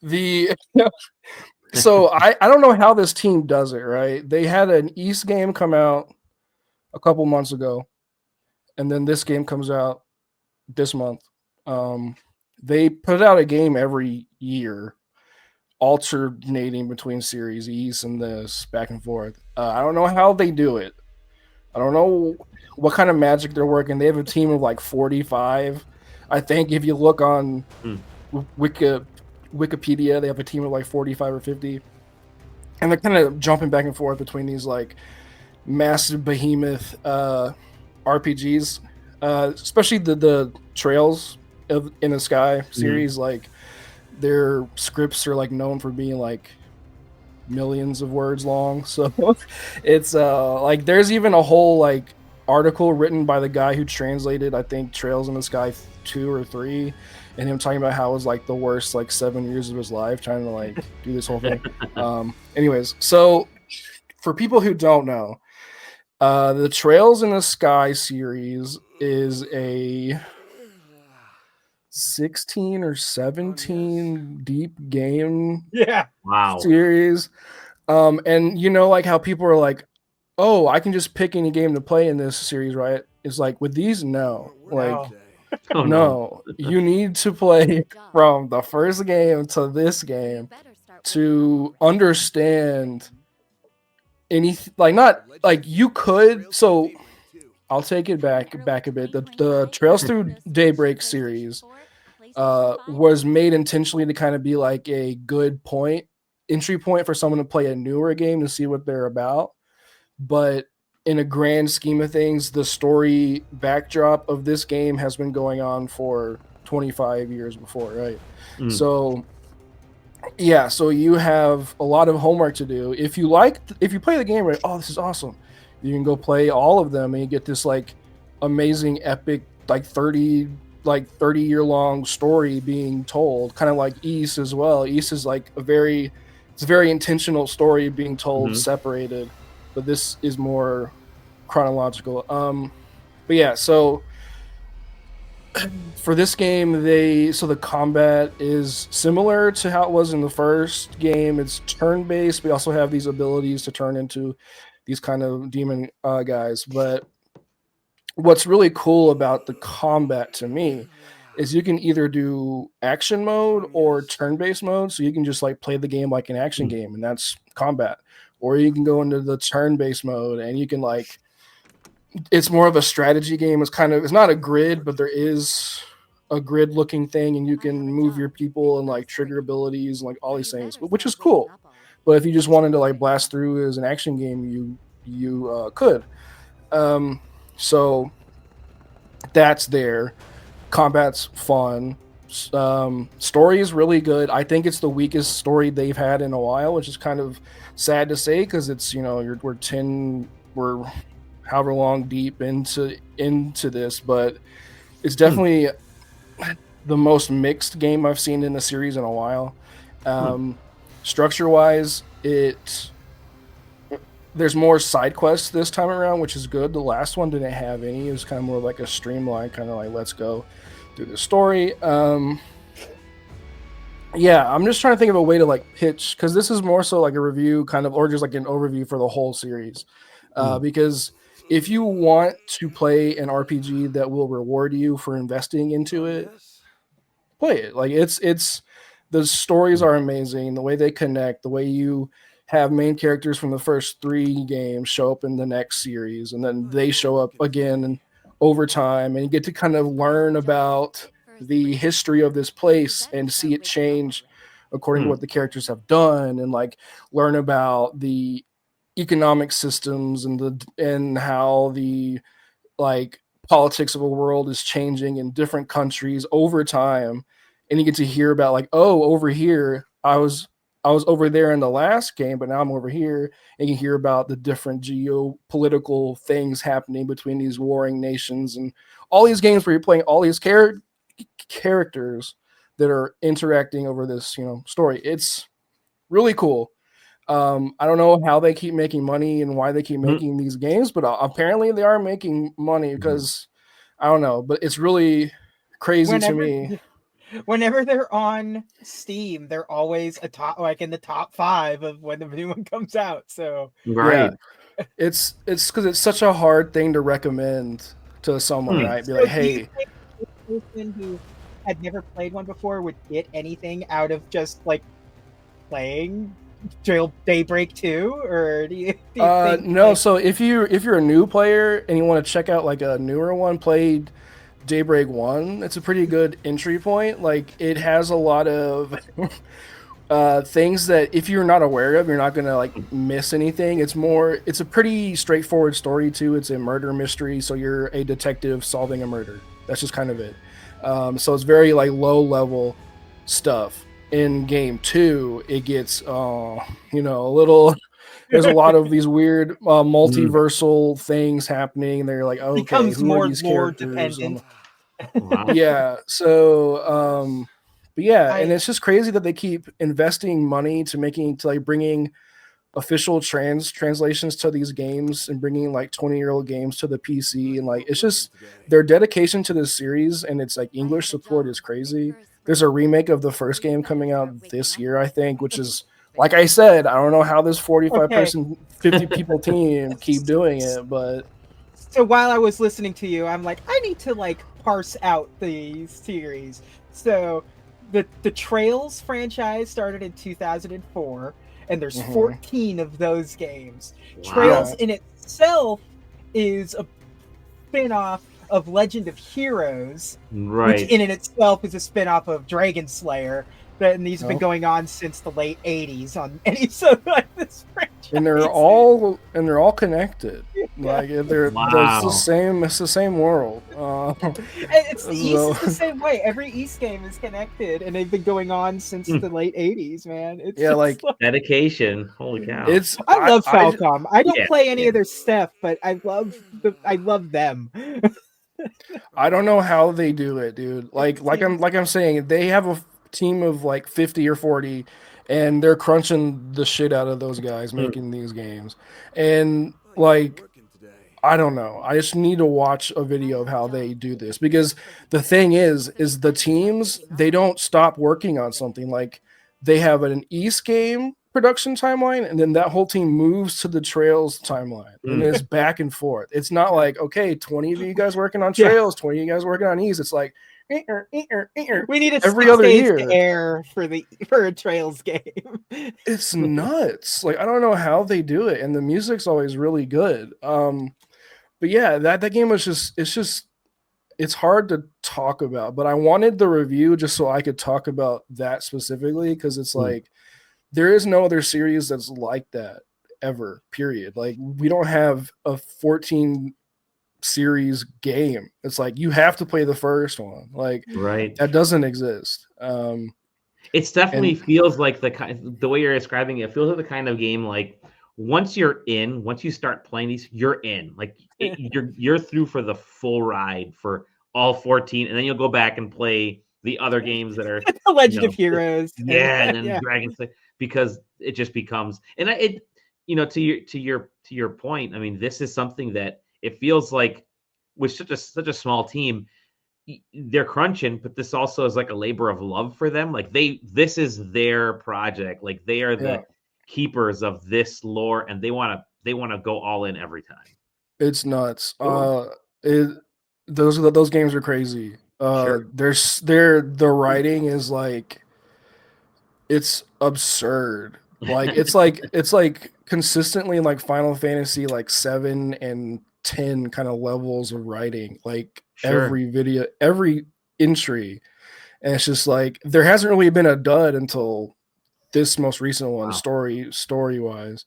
The so I don't know how this team does it, right? They had an East game come out a couple months ago, and then this game comes out this month. Um, they put out a game every year, alternating between Series East and this back and forth. I don't know how they do it. I don't know what kind of magic they're working. They have a team of like 45. I think if you look on Wiki, Wikipedia, they have a team of like 45 or 50. And they're kind of jumping back and forth between these like massive behemoth RPGs, especially the Trails in the Sky series. Like their scripts are like known for being like millions of words long. So it's like there's even a whole like article written by the guy who translated I think Trails in the Sky 2 or 3, and him talking about how it was like the worst like 7 years of his life trying to like do this whole thing. Anyways, so for people who don't know, the Trails in the Sky series is a 16 or 17 deep game series. And you know, like how people are like, oh, I can just pick any game to play in this series, right? It's like with these, no. Like no, you need to play from the first game to this game to understand anything. Like not like you could. So I'll take it back a bit. The Trails Through Daybreak series was made intentionally to kind of be like a good entry point for someone to play a newer game to see what they're about. But in a grand scheme of things, the story backdrop of this game has been going on for 25 years before, right? So yeah, so you have a lot of homework to do. If you play the game, right, oh, this is awesome. You can go play all of them and you get this like amazing epic like 30-year long story being told, kind of like East as well. East is like it's a very intentional story being told separated, but this is more chronological. But yeah, so for this game, the combat is similar to how it was in the first game. It's turn-based. We also have these abilities to turn into these kind of demon guys. But what's really cool about the combat to me is you can either do action mode or turn-based mode. So you can just like play the game like an action game, and that's combat. Or you can go into the turn-based mode and you can like, it's more of a strategy game. It's not a grid, but there is a grid looking thing, and you can move your people and like trigger abilities and like all these things, which is cool. But if you just wanted to like blast through as an action game, you could. So that's there. Combat's fun. Story is really good. I think it's the weakest story they've had in a while, which is kind of sad to say because it's, you know, we're however long deep into this, but it's definitely the most mixed game I've seen in the series in a while. Structure wise, there's more side quests this time around, which is good. The last one didn't have any. It was kind of more like a streamline, kind of like let's go through the story. Yeah, I'm just trying to think of a way to like pitch, because this is more so like a review kind of, or just like an overview for the whole series. Because if you want to play an RPG that will reward you for investing into it, play it. Like it's the stories are amazing. The way they connect, the way you have main characters from the first 3 games show up in the next series, and then they show up again over time, and you get to kind of learn about the history of this place and see it change according to what the characters have done, and like learn about the economic systems and how the like politics of a world is changing in different countries over time. And you get to hear about like, oh, over here I was over there in the last game, but now I'm over here. And you hear about the different geopolitical things happening between these warring nations, and all these games where you're playing all these characters that are interacting over this, you know, story. It's really cool. I don't know how they keep making money and why they keep making these games, but apparently they are making money, because I don't know, but it's really crazy to me. Whenever they're on Steam, they're always in the top 5 of when the new one comes out. So right. Yeah. It's because it's such a hard thing to recommend to someone, right? Be So like, do you hey, think a person who had never played one before would get anything out of just like playing Through Daybreak 2, or do you think no. So if you're a new player and you want to check out like a newer one, played Daybreak 1. It's a pretty good entry point. Like it has a lot of things that if you're not aware of, you're not gonna like miss anything. It's a pretty straightforward story too. It's a murder mystery, so you're a detective solving a murder. That's just kind of it. So it's very like low level stuff. In game 2, it gets a little. There's a lot of these weird multiversal things happening. They're like, okay, becomes who are more these lore characters? dependent? Wow. Yeah. So, but yeah, and I it's just crazy that they keep investing money to like bringing official translations to these games and bringing like 20-year-old games to the PC, and like it's just their dedication to this series and its like English support is crazy. There's a remake of the first game coming out this year, I think, which is like I said, I don't know how this 45 okay. person 50 people team keep doing it, but So while I was listening to you, I'm like, I need to like parse out these series. So the Trails franchise started in 2004, and there's mhm. 14 of those games. Trails Wow. Yeah. in itself is a spin-off of Legend of Heroes, which Right. in and itself is a spin-off of Dragon Slayer. And these have been No. going on since the late 80s on any so like this and they're franchise. all connected. Yeah. Like they're it's the Wow. same. It's the same world. It's the East So is the same way. Every East game is connected, and they've been going on since the late 80s, man. It's yeah, just like like Dedication. Holy cow. it's I love I Falcom. I don't Yeah. play any Yeah. of their stuff, but I love them. I don't know how they do it, dude. It Like I'm saying, they have a team of like 50 or 40, and they're crunching the shit out of those guys Hmm. making these games, and like I don't know. I just need to watch a video of how they do this because the thing is the teams they don't stop working on something. Like they have an East game production timeline, and then that whole team moves to the Trails timeline, and Hmm. it's back and forth. It's not like okay, 20 of you guys working on Yeah. Trails, 20 of you guys working on East. It's like We need a every 6 other days to year. air for a Trails game. It's nuts. Like I don't know how they do it, and the music's always really good. But yeah, that game was just it's hard to talk about, but I wanted the review just so I could talk about that specifically because it's Hmm. like there is no other series that's like that ever. Period. Like we don't have a 14 series game. It's like you have to play the first one. Like Right. that doesn't exist. It's definitely And feels like the way you're describing it, it feels like the kind of game like once you start playing these, you're in. Like you're through for the full ride for all 14, and then you'll go back and play the other games that are, The you Legend of know, Heroes. And yeah, and then yeah. Dragon Slayer because it just becomes to your point. I mean, this is something that it feels like with such a small team they're crunching, but this also is like a labor of love for them. Like this is their project. Like they are yeah, the keepers of this lore, and they want to go all in every time. it's nuts. Cool. It those games are crazy. Sure. The writing is like it's absurd. Like it's like consistently in like Final Fantasy like 7 and 10 kind of levels of writing. Like Sure. every video, every entry, and it's just like there hasn't really been a dud until this most recent one, Wow. story wise.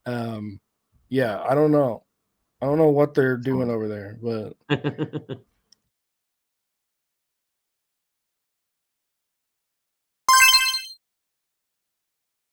Um, yeah, I don't know. I don't know what they're doing Excellent. over there, but